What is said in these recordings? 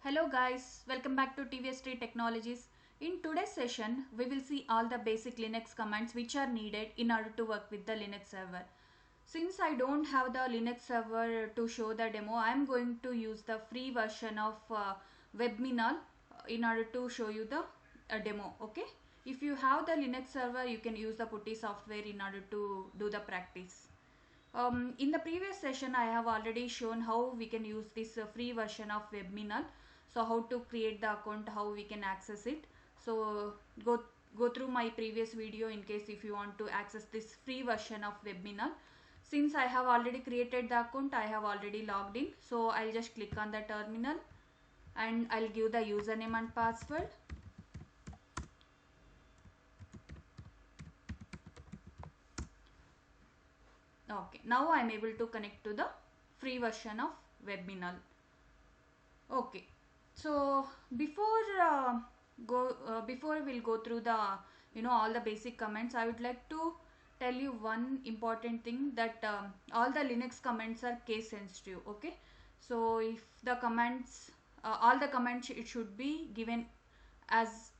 Hello guys, welcome back to TvsTreeTechnologies. In today's session, we will see all the basic Linux commands which are needed in order to work with the Linux server. Since I don't have the Linux server to show the demo, I am going to use the free version of Webminal in order to show you the demo. Okay. If you have the Linux server, you can use the Putty software in order to do the practice. In the previous session, I have already shown how we can use this free version of Webminal. So how to create the account, how we can access it. So go through my previous video in case if you want to access this free version of Webminal. Since I have already created the account, I have already logged in. So I'll just click on the terminal and I'll give the username and password. Okay, now I'm able to connect to the free version of Webminal. Okay, so before we'll go through the all the basic commands, I would like to tell you one important thing that all the Linux commands are case sensitive. Okay, so if the commands all the commands it should be given as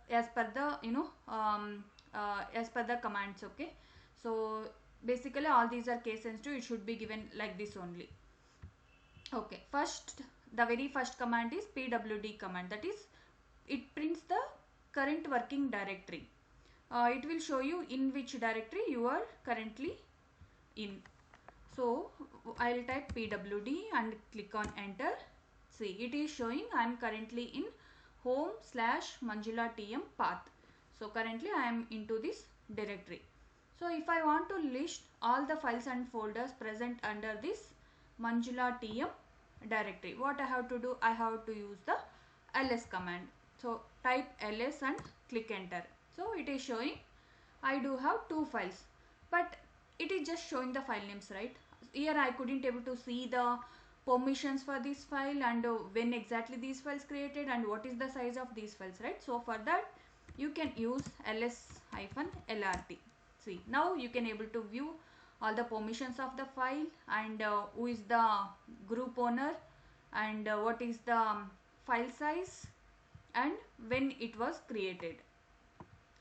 per the as per the commands. Okay, so basically all these are case sensitive, it should be given like this only. Okay, the very first command is pwd command, that is it prints the current working directory. It will show you in which directory you are currently in. So I'll type pwd and click on enter. See, it is showing I am currently in home/manjulatm path. So currently I am into this directory. So if I want to list all the files and folders present under this manjulatm directory, what I have to do, I have to use the ls command. So type ls and click enter. So it is showing I do have two files, but it is just showing the file names, right? Here I couldn't able to see the permissions for this file and when exactly these files created and what is the size of these files, right? So for that you can use ls-lrt. See, now you can able to view all the permissions of the file and who is the group owner and what is the file size and when it was created,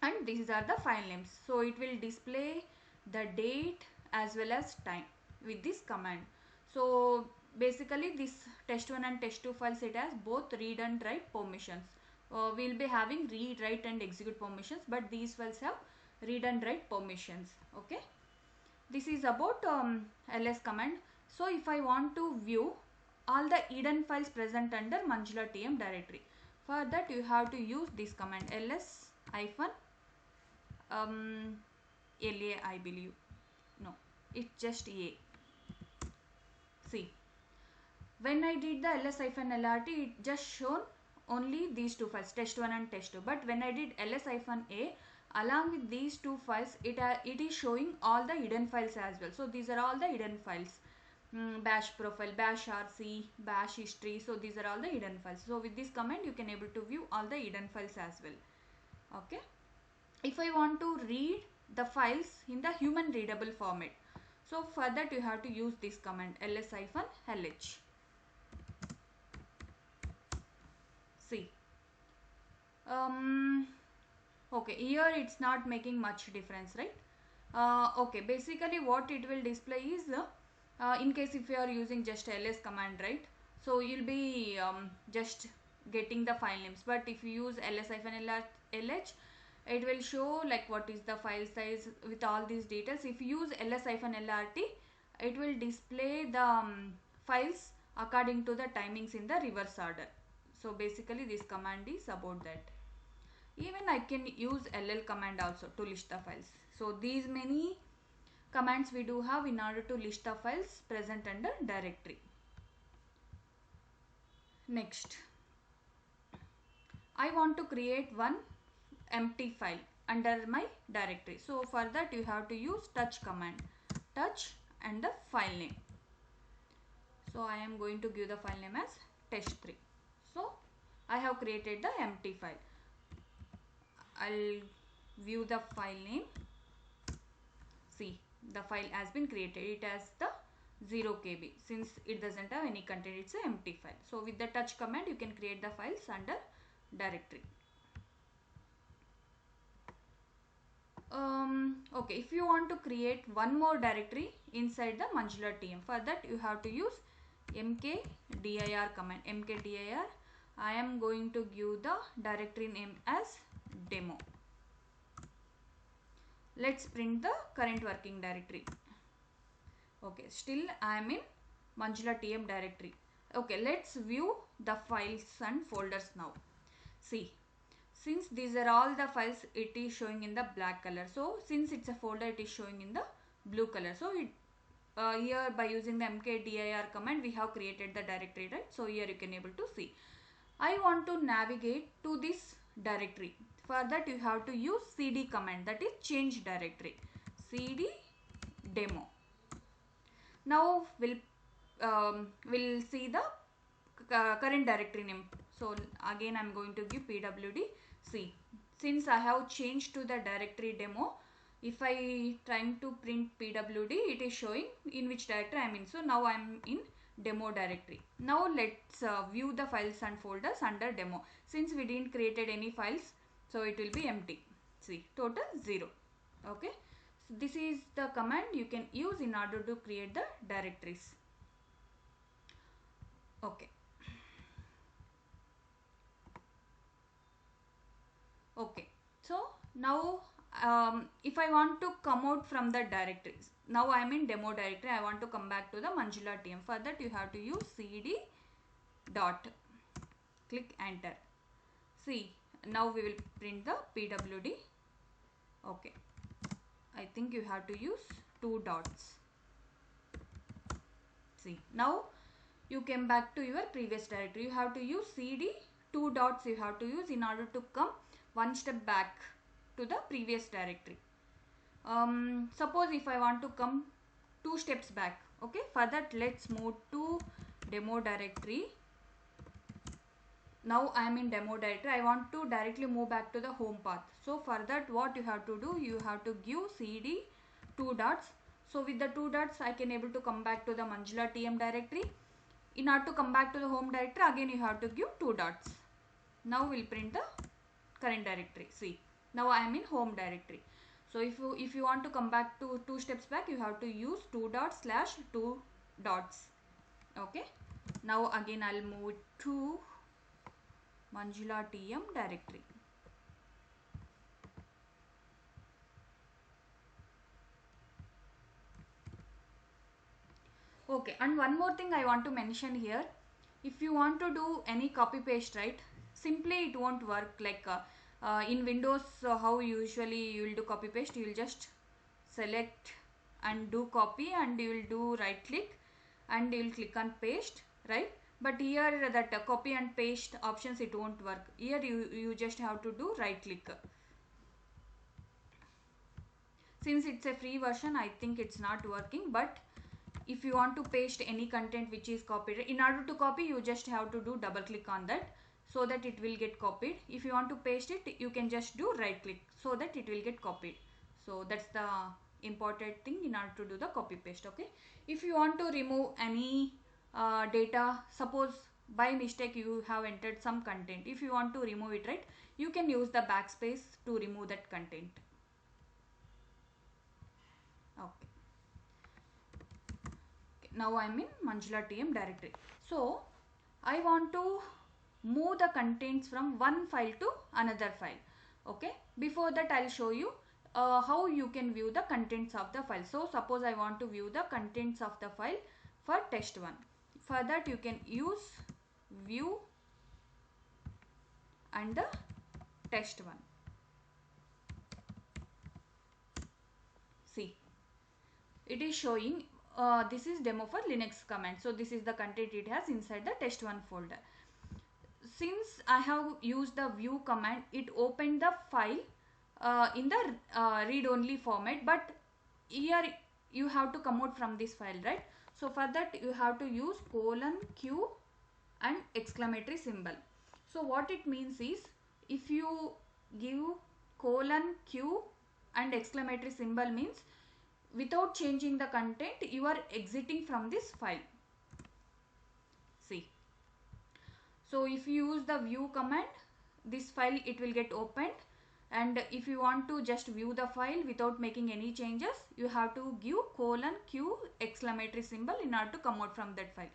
and these are the file names. So it will display the date as well as time with this command. So basically this test1 and test2 files, it has both read and write permissions. We'll be having read, write and execute permissions, but these files have read and write permissions. Okay, this is about ls command. So if I want to view all the hidden files present under manjulatm directory, for that you have to use this command ls hyphen la, I believe. No, it's just a. See, when I did the ls-lrt, it just shown only these two files, test1 and test2. But when I did ls-a, along with these two files, it is showing all the hidden files as well. So these are all the hidden files. Bash profile, bash rc, bash history. So these are all the hidden files. So with this command you can able to view all the hidden files as well. Okay. If I want to read the files in the human readable format, so for that you have to use this command ls-lh. See, okay, here it's not making much difference, right? Okay, basically what it will display is in case if you are using just ls command, right? So you'll be just getting the file names, but if you use ls-lh, it will show like what is the file size with all these details. If you use ls-lrt, it will display the files according to the timings in the reverse order. So basically this command is about that. Even I can use ll command also to list the files. So these many commands we do have in order to list the files present under directory. Next, I want to create one empty file under my directory. So for that you have to use touch command, touch and the file name. So I am going to give the file name as test3. So I have created the empty file. I'll view the file name. See, the file has been created. It has the 0 KB, since it doesn't have any content, it's an empty file. So with the touch command you can create the files under directory. Okay, if you want to create one more directory inside the Manjula TM, for that you have to use mkdir command. Mkdir, I am going to give the directory name as demo. Let's print the current working directory. Okay, still I am in Manjula TM directory. Okay, let's view the files and folders now. See, since these are all the files, it is showing in the black color. So since it's a folder, it is showing in the blue color. So here by using the mkdir command, we have created the directory, right? So here you can able to see. I want to navigate to this directory. For that you have to use cd command, that is change directory. Cd demo. Now we'll see the current directory name. So again I'm going to give pwd. See, since I have changed to the directory demo, if I trying to print pwd, it is showing in which directory I am in. So now I am in demo directory. Now let's view the files and folders under demo. Since we didn't created any files, so it will be empty. See, total 0. Okay, so this is the command you can use in order to create the directories. Okay. Okay, so now if I want to come out from the directories, now I am in demo directory, I want to come back to the Manjula TM. For that you have to use cd dot, click enter. See, now we will print the pwd. Okay, I think you have to use 2 dots. See, now you came back to your previous directory. You have to use cd 2 dots you have to use in order to come one step back to the previous directory. Suppose if I want to come 2 steps back, okay, for that let's move to demo directory. Now I am in demo directory. I want to directly move back to the home path. So for that what you have to do, you have to give cd 2 dots. So with the 2 dots I can able to come back to the Manjula TM directory. In order to come back to the home directory, again you have to give 2 dots. Now we'll print the current directory. See, now I am in home directory. So if you want to come back to 2 steps back, you have to use 2 dots slash 2 dots. Okay, now again I'll move it to Manjula TM directory. Okay, and one more thing I want to mention here. If you want to do any copy paste, right, simply it won't work like in Windows. How usually you will do copy paste, you will just select and do copy, and you will do right click and you will click on paste, right? But here that copy and paste options, it won't work. Here you just have to do right click. Since it's a free version, I think it's not working. But if you want to paste any content which is copied, in order to copy you just have to do double click on that, so that it will get copied. If you want to paste it, you can just do right click, so that it will get copied. So that's the important thing in order to do the copy paste. Okay, if you want to remove any data, suppose by mistake you have entered some content, if you want to remove it, right, you can use the backspace to remove that content. Okay, now I am in Manjula TM directory. So I want to move the contents from one file to another file. Okay, before that I'll show you how you can view the contents of the file. So suppose I want to view the contents of the file for test1. For that you can use view and the test1. See, it is showing this is demo for Linux command. So this is the content it has inside the test1 folder. Since I have used the view command, it opened the file in the read-only format, but here you have to come out from this file, right? So for that you have to use :q and exclamatory symbol. So what it means is, if you give :q and exclamatory symbol means without changing the content, you are exiting from this file. See, so if you use the view command, this file it will get opened, and if you want to just view the file without making any changes, you have to give :q exclamatory symbol in order to come out from that file.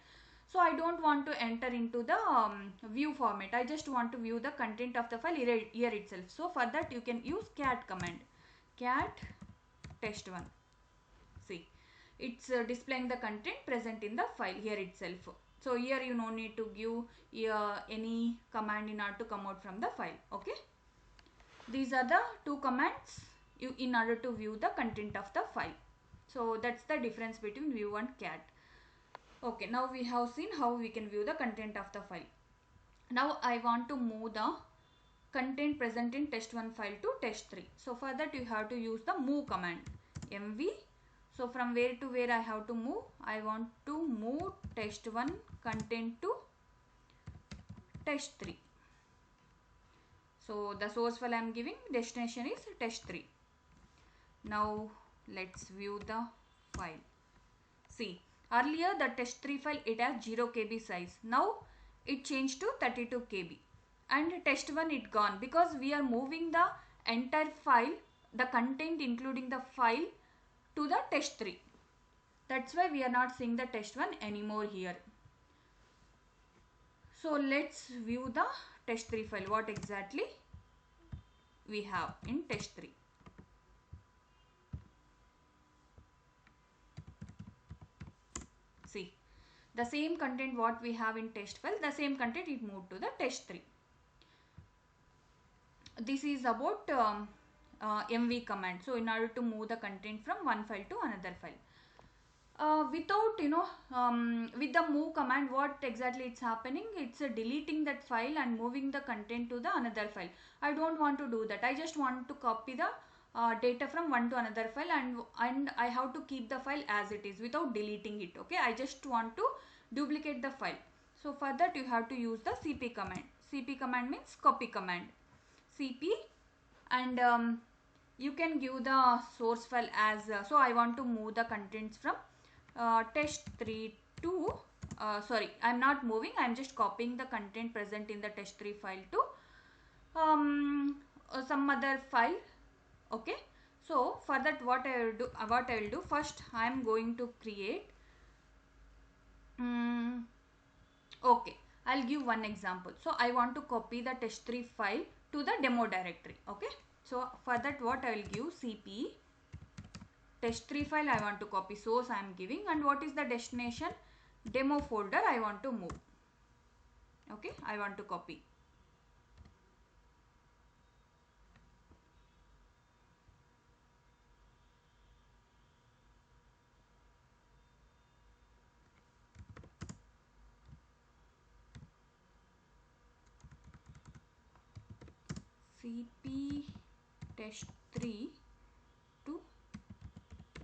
So I don't want to enter into the view format. I just want to view the content of the file here itself. So for that you can use cat command, cat test1. See, it's displaying the content present in the file here itself. So here you no need to give any command in order to come out from the file. Okay, these are the two commands in order to view the content of the file. So that's the difference between view and cat. Okay, now we have seen how we can view the content of the file. Now I want to move the content present in test1 file to test3. So for that you have to use the move command, mv. So from where to where I have to move? I want to move test1 content to test3. So the source file I am giving, destination is test3. Now let's view the file. See, earlier the test3 file it has 0 KB size. Now it changed to 32 KB. And test1 it gone because we are moving the entire file, the content including the file, to the test3. That's why we are not seeing the test1 anymore here. So let's view the test3 file, what exactly we have in test3. See, the same content what we have in test file, the same content it moved to the test3. This is about mv command. So in order to move the content from one file to another file, without with the move command, what exactly it's happening, it's deleting that file and moving the content to the another file. I don't want to do that. I just want to copy the data from one to another file, and I have to keep the file as it is without deleting it. Okay, I just want to duplicate the file. So for that you have to use the cp command. Cp command means copy command, cp, and you can give the source file as so I want to move the contents from test3 to sorry, I am not moving, I am just copying the content present in the test3 file to some other file. Okay, so for that what I will do first, I am going to create okay, I'll give one example. So I want to copy the test3 file to the demo directory. Okay, so for that what I will give, cp test3 file I want to copy, source I am giving, and what is the destination, demo folder I want to move. Okay, I want to copy. cp test3 to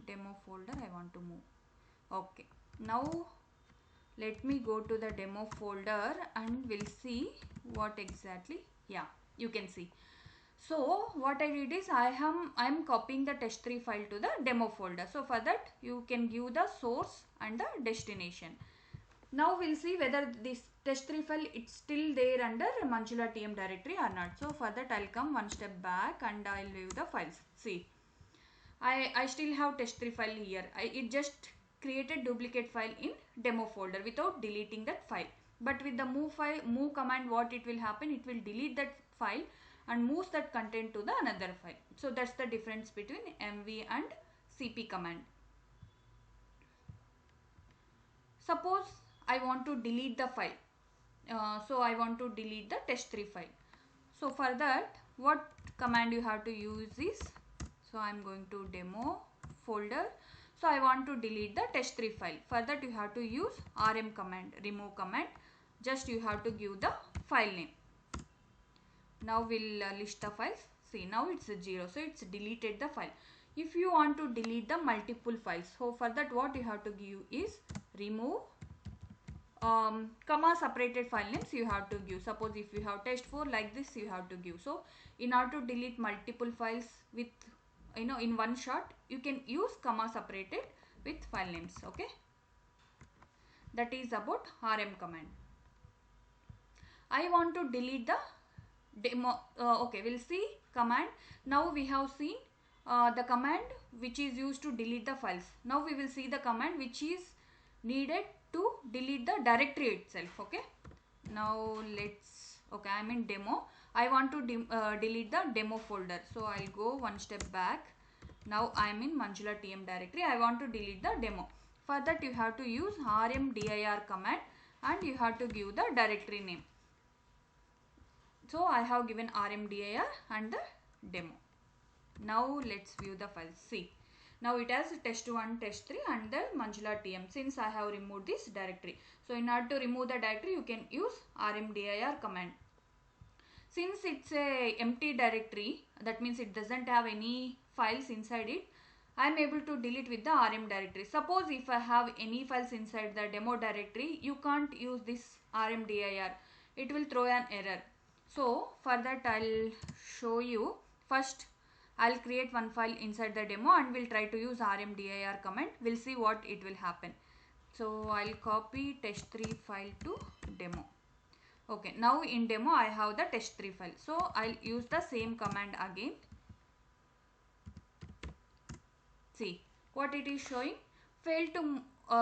demo folder I want to move. Okay, now let me go to the demo folder and we'll see what exactly, yeah, you can see. So what I did is I am copying the test3 file to the demo folder. So for that you can give the source and the destination. Now we'll see whether this test3 file it's still there under Manjula TM directory or not. So for that I'll come one step back and I'll view the files. See, I still have test3 file here. It just created duplicate file in demo folder without deleting that file. But with the move command, what it will happen, it will delete that file and moves that content to the another file. So that's the difference between mv and cp command. Suppose I want to delete the file. So I want to delete the test3 file. So for that what command you have to use is, so I am going to demo folder. So I want to delete the test3 file. For that you have to use rm command, remove command. Just you have to give the file name. Now we'll list the files. See, now it's 0. So it's deleted the file. If you want to delete the multiple files, so for that what you have to give is remove comma separated file names you have to give. Suppose if you have test4 like this you have to give. So in order to delete multiple files with in one shot, you can use comma separated with file names. Okay, that is about rm command. I want to delete the demo. Okay, we'll see command. Now we have seen the command which is used to delete the files. Now we will see the command which is needed to delete the directory itself. Okay, now okay, I'm in demo. I want to delete the demo folder, so I'll go one step back. Now I'm in Manjula TM directory. I want to delete the demo. For that you have to use rmdir command and you have to give the directory name. So I have given rmdir and the demo. Now let's view the files. See, now it has test1, test3 and the Manjula TM, since I have removed this directory. So in order to remove the directory, you can use rmdir command. Since it's a empty directory, that means it doesn't have any files inside it, I am able to delete with the rm directory. Suppose if I have any files inside the demo directory, you can't use this rmdir. It will throw an error. So for that I'll show you. First I'll create one file inside the demo and we'll try to use rmdir command. We'll see what it will happen. So I'll copy test3 file to demo. Okay, now in demo I have the test3 file. So I'll use the same command again. See what it is showing. Failed to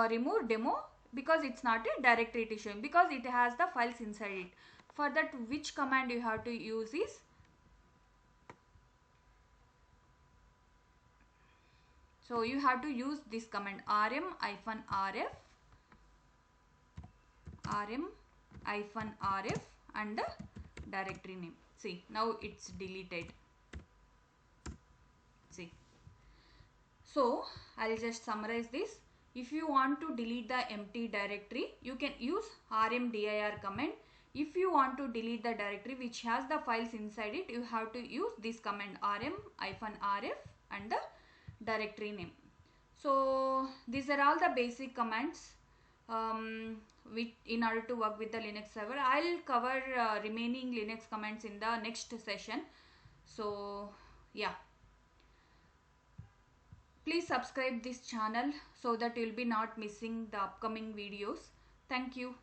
remove demo because it's not a directory it is showing, because it has the files inside it. For that, which command you have to use is so you have to use this command rm-rf and the directory name. See, now it's deleted. See, so I'll just summarize this. If you want to delete the empty directory, you can use rmdir command. If you want to delete the directory which has the files inside it, you have to use this command rm-rf and the directory name. So these are all the basic commands in order to work with the Linux server. I'll cover remaining Linux commands in the next session. So yeah, please subscribe this channel so that you'll be not missing the upcoming videos. Thank you.